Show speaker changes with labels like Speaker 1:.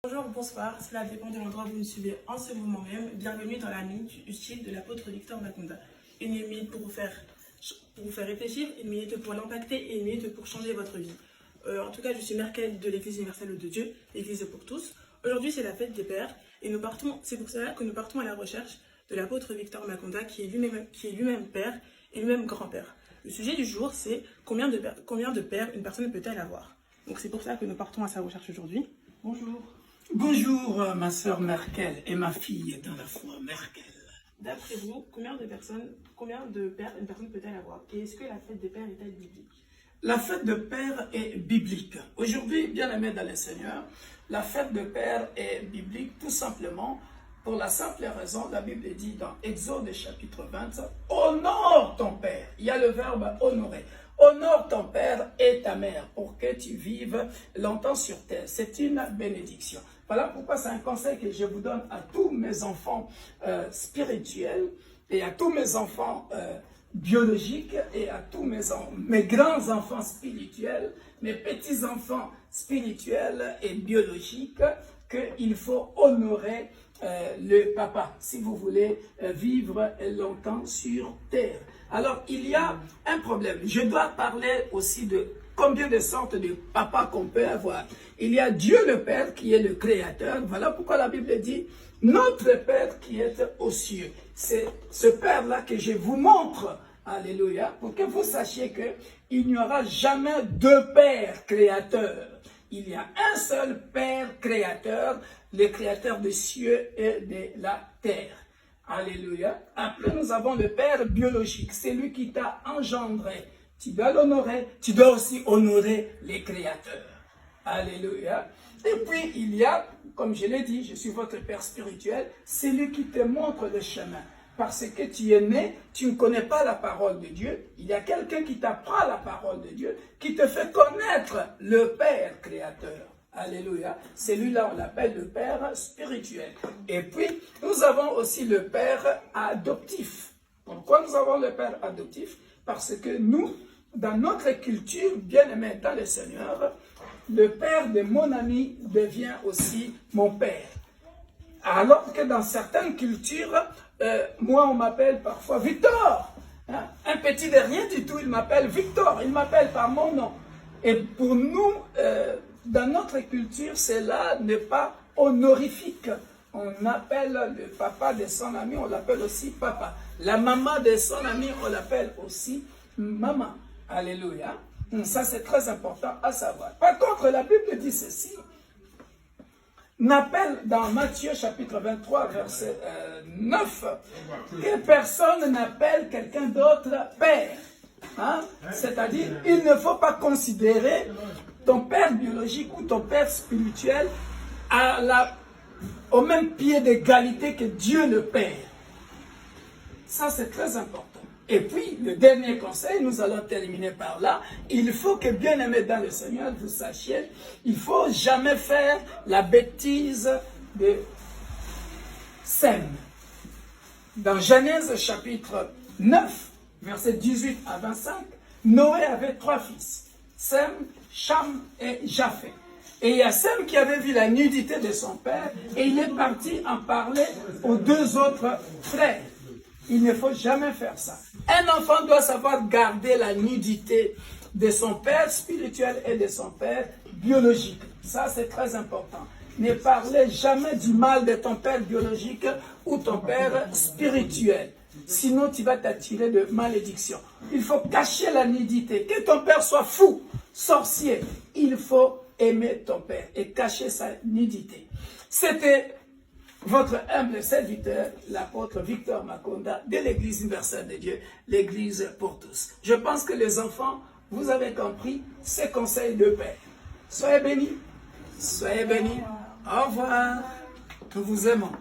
Speaker 1: Bonjour, bonsoir, cela dépend de l'endroit où vous me suivez en ce moment même. Bienvenue dans la minute utile de l'apôtre Victor Maconda. Une minute pour vous faire réfléchir, une minute pour l'impacter et une minute pour changer votre vie. En tout cas, je suis Merkel de l'Église universelle de Dieu, l'Église pour tous. Aujourd'hui, c'est la fête des pères et c'est pour cela que nous partons à la recherche de l'apôtre Victor Maconda qui est lui-même père et lui-même grand-père. Le sujet du jour, c'est combien de pères une personne peut-elle avoir. Donc c'est pour ça que nous partons à sa recherche aujourd'hui. Bonjour.
Speaker 2: Bonjour, ma sœur Merkel et ma fille dans la foi Merkel.
Speaker 1: D'après vous, combien de pères une personne peut-elle avoir? Et est-ce que la fête des pères est-elle biblique?
Speaker 2: La fête de père est biblique. Aujourd'hui, bien aimés dans le Seigneur, la fête de père est biblique tout simplement pour la simple raison, la Bible dit dans Exode chapitre 20, « Honore ton père ». Il y a le verbe « honorer ». Honore ton père et ta mère pour que tu vives longtemps sur terre. C'est une bénédiction. Voilà pourquoi c'est un conseil que je vous donne à tous mes enfants spirituels et à tous mes enfants biologiques et à tous mes grands-enfants spirituels, mes petits-enfants spirituels et biologiques, qu'il faut honorer le papa si vous voulez vivre longtemps sur terre. Alors, il y a un problème. Je dois parler aussi de combien de sortes de papas qu'on peut avoir. Il y a Dieu le Père qui est le Créateur. Voilà pourquoi la Bible dit « Notre Père qui est aux cieux ». C'est ce Père-là que je vous montre, alléluia, pour que vous sachiez qu'il n'y aura jamais deux Pères créateurs. Il y a un seul Père créateur, le Créateur des cieux et de la terre. Alléluia. Après, nous avons le Père biologique. C'est lui qui t'a engendré. Tu dois l'honorer. Tu dois aussi honorer les créateurs. Alléluia. Et puis, il y a, comme je l'ai dit, je suis votre Père spirituel. C'est lui qui te montre le chemin. Parce que tu es né, tu ne connais pas la parole de Dieu. Il y a quelqu'un qui t'apprend la parole de Dieu, qui te fait connaître le Père créateur. Alléluia. Celui-là, on l'appelle le Père spirituel. Et puis, nous avons aussi le Père adoptif. Pourquoi nous avons le Père adoptif? Parce que nous, dans notre culture, bien aimé dans le Seigneur, le Père de mon ami devient aussi mon Père. Alors que dans certaines cultures, moi, on m'appelle parfois Victor. Un petit de rien du tout, il m'appelle Victor. Il m'appelle par mon nom. Et pour nous, dans notre culture, cela n'est pas honorifique. On appelle le papa de son ami, on l'appelle aussi papa. La maman de son ami, on l'appelle aussi maman. Alléluia. Ça, c'est très important à savoir. Par contre, la Bible dit ceci. N'appelle dans Matthieu chapitre 23, verset 9, que personne n'appelle quelqu'un d'autre père. Hein? C'est-à-dire, il ne faut pas considérer ton père biologique ou ton père spirituel au même pied d'égalité que Dieu le Père. Ça, c'est très important. Et puis, le dernier conseil, nous allons terminer par là. Il faut que, bien aimé dans le Seigneur, vous sachiez, il ne faut jamais faire la bêtise de Sem. Dans Genèse chapitre 9, versets 18 à 25, Noé avait 3 fils, Sem, Cham et Japheth. Et il y a Sem qui avait vu la nudité de son père et il est parti en parler aux 2 autres frères. Il ne faut jamais faire ça. Un enfant doit savoir garder la nudité de son père spirituel et de son père biologique. Ça, c'est très important. Ne parlez jamais du mal de ton père biologique ou ton père spirituel. Sinon, tu vas t'attirer de malédiction. Il faut cacher la nudité. Que ton père soit fou, sorcier, il faut aimer ton père et cacher sa nudité. C'était votre humble serviteur, l'apôtre Victor Maconda de l'Église universelle de Dieu, l'Église pour tous. Je pense que les enfants, vous avez compris ces conseils de père. Soyez bénis. Soyez bénis. Au revoir. Nous vous aimons.